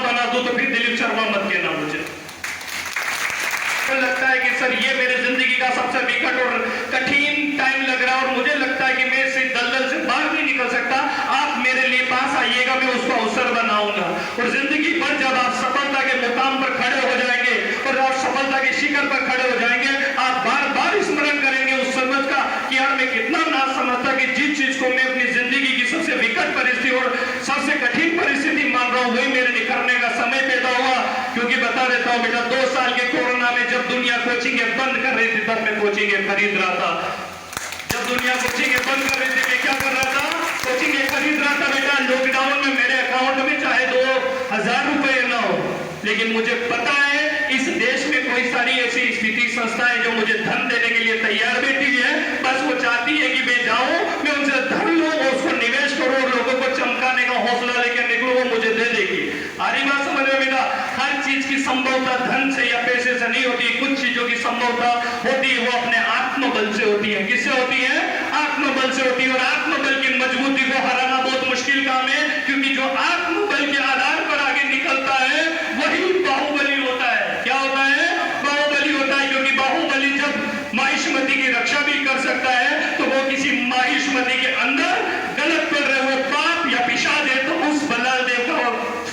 बना दूं तो फिर दिलीप शर्मा मत कहना मुझे। लगता है कि सर ये मेरे जिंदगी का सबसे विकट और कठिन टाइम लग रहा है और मुझे लगता है कि मैं इस दलदल से बाहर नहीं निकल सकता। आप मेरे लिए पास आइएगा, मैं उसको अवसर बनाऊंगा। और जिंदगी भर जब आप सफलता के मुकाम पर खड़े हो जाएंगे और आप सफलता के शिखर पर खड़े हो जाएंगे, आप बार बार स्मरण करेंगे उस समझ का कि यार मैं कितना ना समझता कि जिस चीज को मैं अपनी जिंदगी की सबसे विकट परिस्थिति और सबसे कठिन परिस्थिति मान रहा हूं, वही मेरे लिए करने का समय पैदा हुआ। क्योंकि बता देता हूं बेटा, 2 साल के कोरोना में जब दुनिया कोचिंग बंद कर रही थी तब मैं कोचिंग खरीद रहा था। जब दुनिया कोचिंग बंद कर रही थी मैं क्या कर रहा था? कोचिंग खरीद रहा था बेटा। लॉकडाउन में मेरे अकाउंट में चाहे 2000 रुपए ना हो, लेकिन मुझे पता है इस देश में कोई सारी ऐसी स्थिति संस्थाएं जो मुझे धन देने के लिए तैयार बैठी है। बस वो चाहती है कि मैं जाऊं, मैं उनसे धन लूं और उसको निवेश करूं और लोगों को चमकाने का हौसला लेकर निकलूं, वो मुझे दे देगी। आरी बात समझ में बेटा? हर चीज की संभवता धन से या पैसे से नहीं होती। कुछ चीजों की संभवता होती है वो अपने आत्मबल से होती है। किससे होती है? आत्मबल से होती है। और आत्मबल की मजबूती को हराना बहुत मुश्किल काम है, क्योंकि जो आत्मबल के आधार पर आगे निकलता है वही बाहुबली होता है। क्या होता है? बाहुबली होता है। क्योंकि बाहुबली जब महिष्मती की रक्षा भी कर सकता है तो वो किसी महिष्मती के अंदर गलत कर रहे वो पाप या पिशाच है तो उस बल्लाल देव का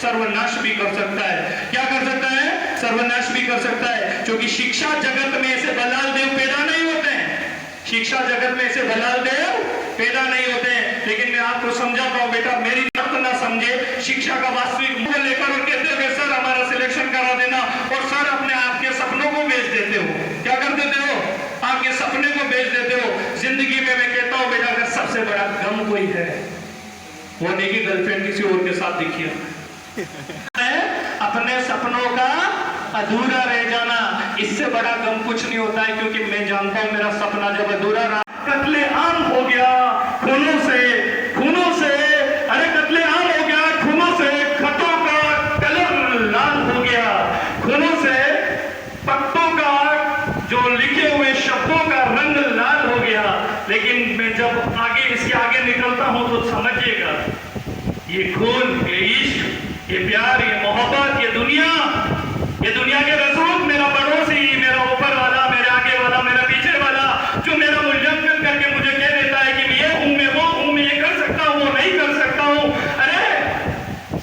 सर्वनाश भी कर सकता है। क्या कर सकता है? सर्वनाश भी कर सकता है। क्योंकि शिक्षा जगत में ऐसे बल्लाल देव पैदा नहीं होते हैं। शिक्षा जगत में ऐसे बल्लाल देव पैदा नहीं होते हैं। लेकिन मैं आपको समझाता हूं बेटा, मेरी बात ना समझे, शिक्षा का वास्तविक मूल्य लेकर और कहते हो सर हमारा सिलेक्शन करा देना, और सर अपने आपके सपनों को बेच देते हो। क्या कर देते हो? आपके सपने को बेच देते हो। जिंदगी में मैं कहता हूं बेटा, अगर सबसे बड़ा गम कोई है वो नहीं कि गर्लफ्रेंड किसी और के साथ दिखी अपने सपनों का अधूरा रह जाना, इससे बड़ा गम कुछ नहीं होता है। क्योंकि मैं जानता हूं मेरा सपना जब अधूरा रहा, कत्लेआम हो गया खूनों से, अरे कत्लेआम हो गया खूनों से, खतों का कलर लाल हो गया खूनों से, पत्तों का जो लिखे हुए शब्दों का रंग लाल हो गया। लेकिन मैं जब आगे इसके आगे निकलता हूं तो समझिएगा, ये खून, ये इश्क, ये प्यार, ये मोहब्बत, ये दुनिया के रसूख, मेरा पड़ोसी, मेरा ऊपर वाला, मेरे आगे वाला, मेरा पीछे वाला, जो मेरा मूल्यांकन करके मुझे कह देता है कि मैं ये हूं, मैं वो हूं, मैं ये कर सकता हूं, वो नहीं कर सकता हूं। अरे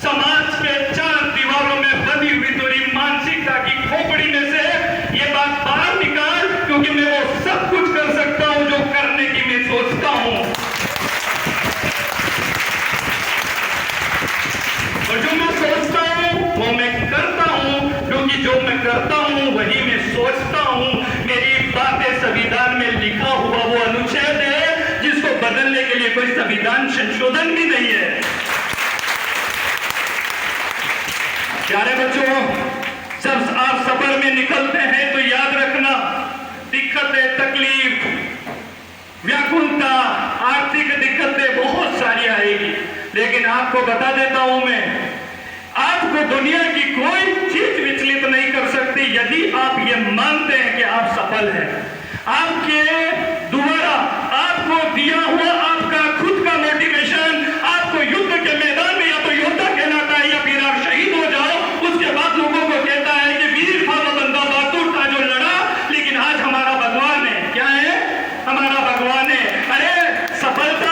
समाज के 4 दीवारों में बंधी हुई तेरी मानसिकता की खोपड़ी में से ये बात बाहर निकाल, क्योंकि मैं वो सब कुछ कर सकता हूं जो करने की मैं सोचता हूं। और जो मैं सोचता हूं वो मैं करता हूं, क्योंकि जो मैं करता हूं वही मैं सोचता हूं। मेरी बातें संविधान में लिखा हुआ वो अनुच्छेद है जिसको बदलने के लिए कोई संविधान संशोधन भी नहीं है। प्यारे बच्चों, जब आप सफर में निकलते हैं तो याद रखना, दिक्कतें, तकलीफ, व्याकुलता, आर्थिक दिक्कतें बहुत सारी आएगी। लेकिन आपको बता देता हूं मैं, आपको दुनिया की कोई चीज विचलित नहीं कर सकती यदि आप ये मानते हैं कि आप सफल हैं। आपके द्वारा आपको दिया हुआ आपका खुद का मोटिवेशन आपको युद्ध के मैदान में या तो योद्धा कहलाता है या फिर आप शहीद हो जाओ, उसके बाद लोगों को कहता है कि वीर था वो बंदा बहादुर था जो लड़ा। लेकिन आज हमारा भगवान है, क्या है? हमारा भगवान है। अरे सफलता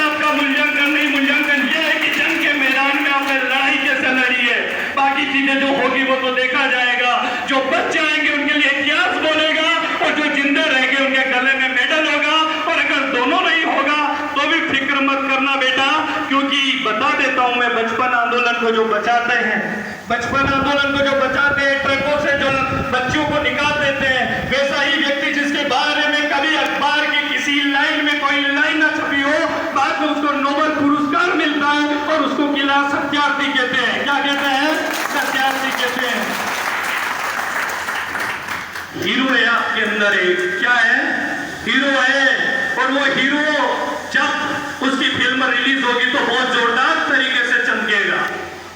आपका मूल्यांकन नहीं, मूल्यांकन यह है कि जंग के मैदान में आपने लड़ाई कैसे लड़ी है। बाकी चीजें जो होगी वो तो देखा जाएगा। जो बच जाएंगे उनके लिए इतिहास बोलेगा और जो जिंदा रहेंगे उनके गले में मेडल होगा। और अगर दोनों नहीं होगा तो भी फिक्र मत करना बेटा, क्योंकि बता देता हूं मैं, बचपन आंदोलन को जो बचाते हैं, ट्रकों से जो बच्चों को निकाल देते हैं, वैसा ही व्यक्ति जिसके बारे में कभी अखबार की किसी लाइन में कोई लाइन न छपी हो, बाद में उसको नोबेल पुरस्कार मिलता है और उसको किला सत्यार्थी कहते हैं। क्या कहते हैं? सत्यार्थी कहते हैं। हीरो है आपके अंदर, एक क्या है? हीरो है। और वो हीरो जब उसकी फिल्म रिलीज होगी तो बहुत जोरदार तरीके से चमकेगा,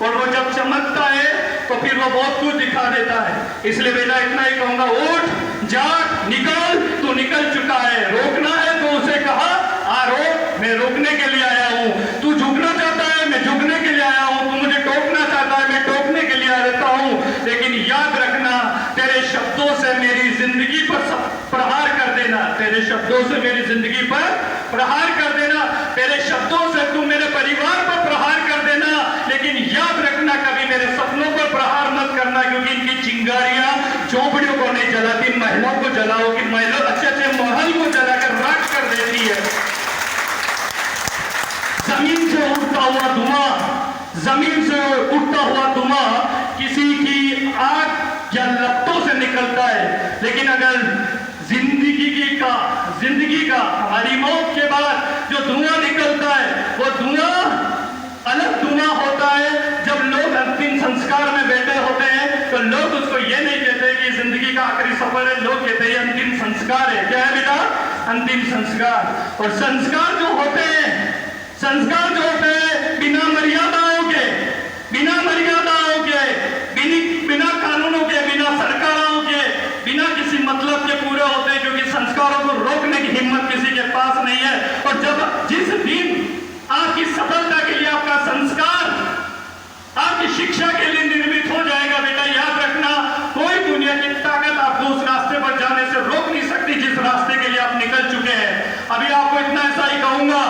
और वो जब चमकता है तो फिर वो बहुत कुछ दिखा देता है। इसलिए बेटा इतना ही कहूंगा, उठ, जाग, निकल। तू निकल चुका है। रोकना है तो उसे कहा आ रोक, मैं रोकने के लिए आया हूं। तू झुकना चाहता है, मैं झुकने के लिए आया हूं। तू मुझे टोकना चाहता है, मैं टोकने के चिंगारियां झोपड़ियों को नहीं जलाती, महिलाओं को जलाओगी, महिला अच्छे महल को जलाकर राख कर देती है। जमीन से उठता हुआ धुआं, जमीन से उठता हुआ धुआं किसी की आग या लपटों से निकलता है, लेकिन अगर जिंदगी का हमारी मौत के बाद जो धुआं निकलता है वो धुआं अलग धुआं होता है। जब लोग अंतिम संस्कार में बैठे होते हैं तो लोग उसको ये नहीं कहते कि जिंदगी का आखिरी सफर है, लोग कहते हैं अंतिम संस्कार है। क्या है बेटा? अंतिम संस्कार। और संस्कार जो होते हैं बिना मर्यादाओं के, बिना कानूनों के, बिना सरकारों के, बिना किसी मतलब के पूरे होते हैं, क्योंकि संस्कारों को रोकने की हिम्मत किसी के पास नहीं है। और जब जिस दिन आपकी सफलता के लिए आपका संस्कार आपकी शिक्षा के लिए निर्मित हो जाएगा, बेटा याद रखना, कोई दुनिया की ताकत आपको उस रास्ते पर जाने से रोक नहीं सकती जिस रास्ते के लिए आप निकल चुके हैं। अभी आपको इतना ऐसा ही कहूंगा,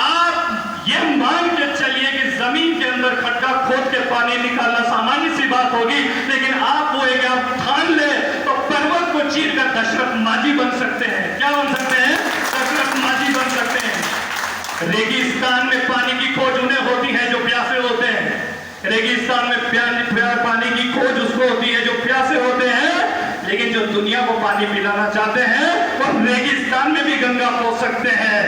आप ये मान के चलिए कि जमीन के अंदर खड्डा खोद के पानी निकालना सामान्य सी बात होगी, लेकिन आप वो एक आप ठान ले तो पर्वत को चीर कर दशरथ माजी बन सकते हैं। क्या बन सकते हैं? दशरथ माजी बन सकते हैं। रेगिस्तान में पानी की खोज उन्हें होती है जो प्यासे होते हैं। रेगिस्तान में पानी की खोज उसको होती है जो प्यासे होते हैं, लेकिन जो दुनिया को पानी पिलाना चाहते हैं वो रेगिस्तान में भी गंगा खोज सकते हैं।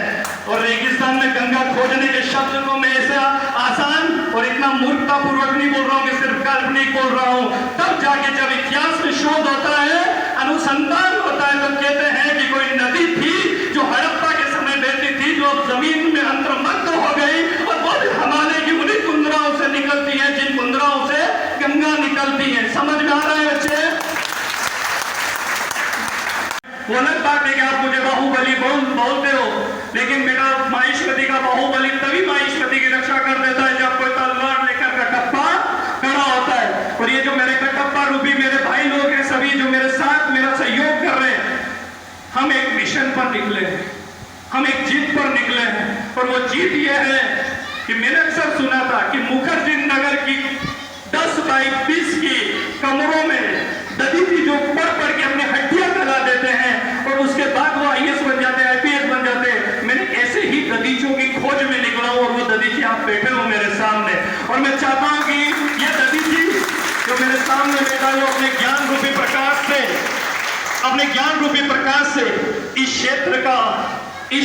और रेगिस्तान में गंगा खोजने के शब्द को मैं ऐसा आसान और इतना मूर्खतापूर्वक नहीं बोल रहा हूँ कि सिर्फ काल्पनिक बोल रहा हूँ। तब जाके जब इतिहास में शोध होता है, अनुसंधान होता है, तो कहते हैं कि कोई नदी थी जो हड़प्पा के समय बहती थी, जो जमीन में अंतर्मग्न हो गई, और वो भी हिमालय की उन्हीं कुंदराओं से निकलती है जिन कुंदराओं से गंगा निकलती है। समझ में आ रहा है बच्चे? वो अलग बात है कि आप मुझे बाहुबली बोलते हो, लेकिन बेटा माहिष्मती का बाहुबली तभी माहिष्मती की रक्षा कर देता है जब कोई तलवार लेकर कटप्पा खड़ा होता है। और ये जो मेरे कटप्पा रूपी मेरे भाई लोग हैं, सभी जो मेरे साथ मेरा सहयोग कर रहे हैं, हम एक मिशन पर निकले हैं, हम एक जीत पर निकले हैं। और वो जीत ये है कि मैंने अक्सर सुना था कि मुखर्जी नगर की 10 बाई 20 की कमरों में ददीजी जो पढ़ के अपनी हड्डियां गला देते हैं और उसके बाद वो IAS बन जाते हैं, IPS बन जाते हैं। मैंने ऐसे ही ददीजों की खोज में निकला हूं और वो ददीजी आप बैठे हो मेरे सामने, और मैं चाहता हूं कि ये ददीजी जो मेरे सामने बैठा है वो अपने ज्ञान रूपी प्रकाश से इस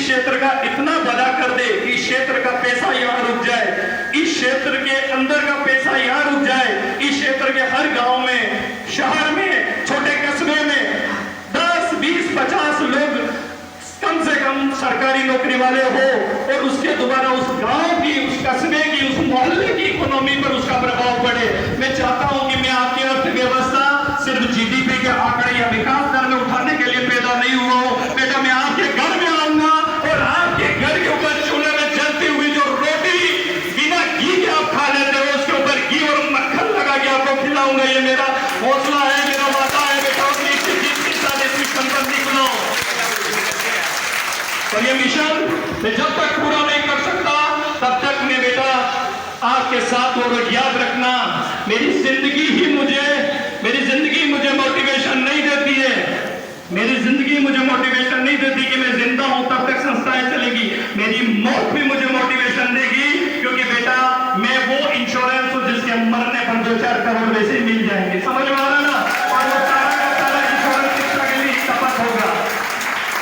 क्षेत्र का इतना भला कर दे कि इस क्षेत्र का पैसा यहाँ रुक जाए, इस क्षेत्र के अंदर का पैसा यहाँ रुक जाए, इस क्षेत्र के हर गांव में, शहर में, छोटे कस्बे में 10, 20, 50 लोग कम से कम सरकारी नौकरी वाले हो, और उसके दोबारा उस गांव की, उस कस्बे की, उस मोहल्ले की इकोनॉमी पर उसका प्रभाव पड़े। मैं चाहता हूं कि मैं आपकी अर्थव्यवस्था सिर्फ GDP के आंकड़े या विकास दर में उठाने के लिए पैदा नहीं हुआ हूं। बेटा मैं आपके घर में आऊंगा और आपके घर के ऊपर चूल्हे में जलती हुई जो रोटी बिना घी के आप खा लेते हो, उसके ऊपर घी और मक्खन लगा के आपको खिलाऊंगा। ये मेरा हौसला है, मेरा वादा है। बेटा अपनी संपत्ति बनाओ। और ये मिशन मैं जब तक पूरा नहीं कर सकता तब तक मैं बेटा आपके साथ। और याद रखना, मेरी जिंदगी मुझे मोटिवेशन नहीं देती है, मेरी जिंदगी मुझे मोटिवेशन नहीं देती कि मैं जिंदा हूं तब तक संस्थाएं चलेगी। मेरी मौत भी मुझे मोटिवेशन देगी, क्योंकि बेटा मैं वो इंश्योरेंस हूं जिसके मरने पर 2-4 करोड़ वैसे ही मिल जाएंगे। समझ में आ रहा ना? और वो सारा का सारा इंश्योरेंस शिक्षा के लिए खपत होगा,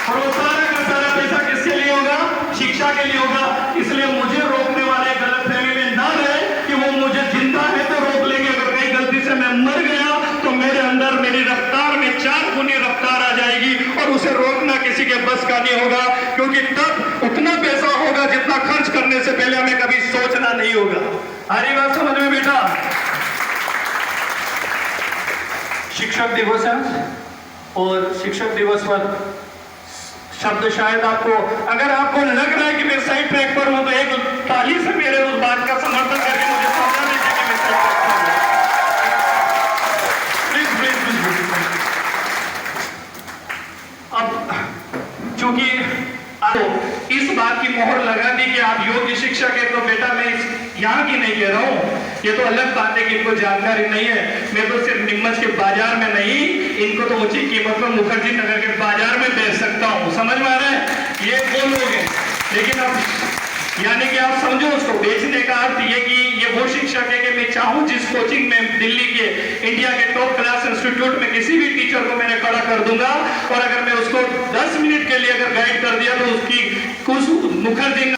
और वो सारा का सारा पैसा किसके लिए होगा? शिक्षा के लिए होगा। इसलिए मुझे रोकने वाले गलतफहमी में ना रहे कि वो मुझे जिंदा है तो रोक लेंगे, अगर कहीं गलती से मैं मर गया तो मेरे अंदर मेरी रफ्तार में 4 गुनी रफ्तार आ जाएगी, और उसे रोकना किसी के बस का नहीं होगा, क्योंकि तब उतना पैसा होगा जितना खर्च करने से पहले हमें कभी सोचना नहीं होगा। आ रही बात समझ में बेटा? शिक्षक दिवस है, और शिक्षक दिवस पर शब्द शायद आपको, अगर आपको लग रहा है कि मैं सही ट्रैक पर हूं तो एक ताली से मेरे उस बात का समर्थन करके मुझे समझा दीजिए कि मैं सही ट्रैक पर हूं। अब चूंकि इस बात की मोहर लगा दी कि आप योग्य शिक्षक है, तो बेटा मैं यहाँ की नहीं कह रहा हूं, ये तो अलग बात है कि इनको जानकारी नहीं है। मैं तो सिर्फ नीमच के बाजार में नहीं, इनको तो ऊंची कीमत पर मुखर्जी नगर के बाजार में बेच सकता हूँ। समझ में आ रहा है? ये वो लोग हैं। लेकिन अब यानी कि आप समझो, उसको बेचने का अर्थ ये कि ये वो शिक्षक है कि मैं चाहूँ जिस कोचिंग में दिल्ली के इंडिया के टॉप क्लास इंस्टीट्यूट में किसी भी टीचर को मैंने खड़ा कर दूंगा, और अगर मैं उसको 10 मिनट के लिए अगर गाइड कर दिया तो उसकी कुछ मुखर्जी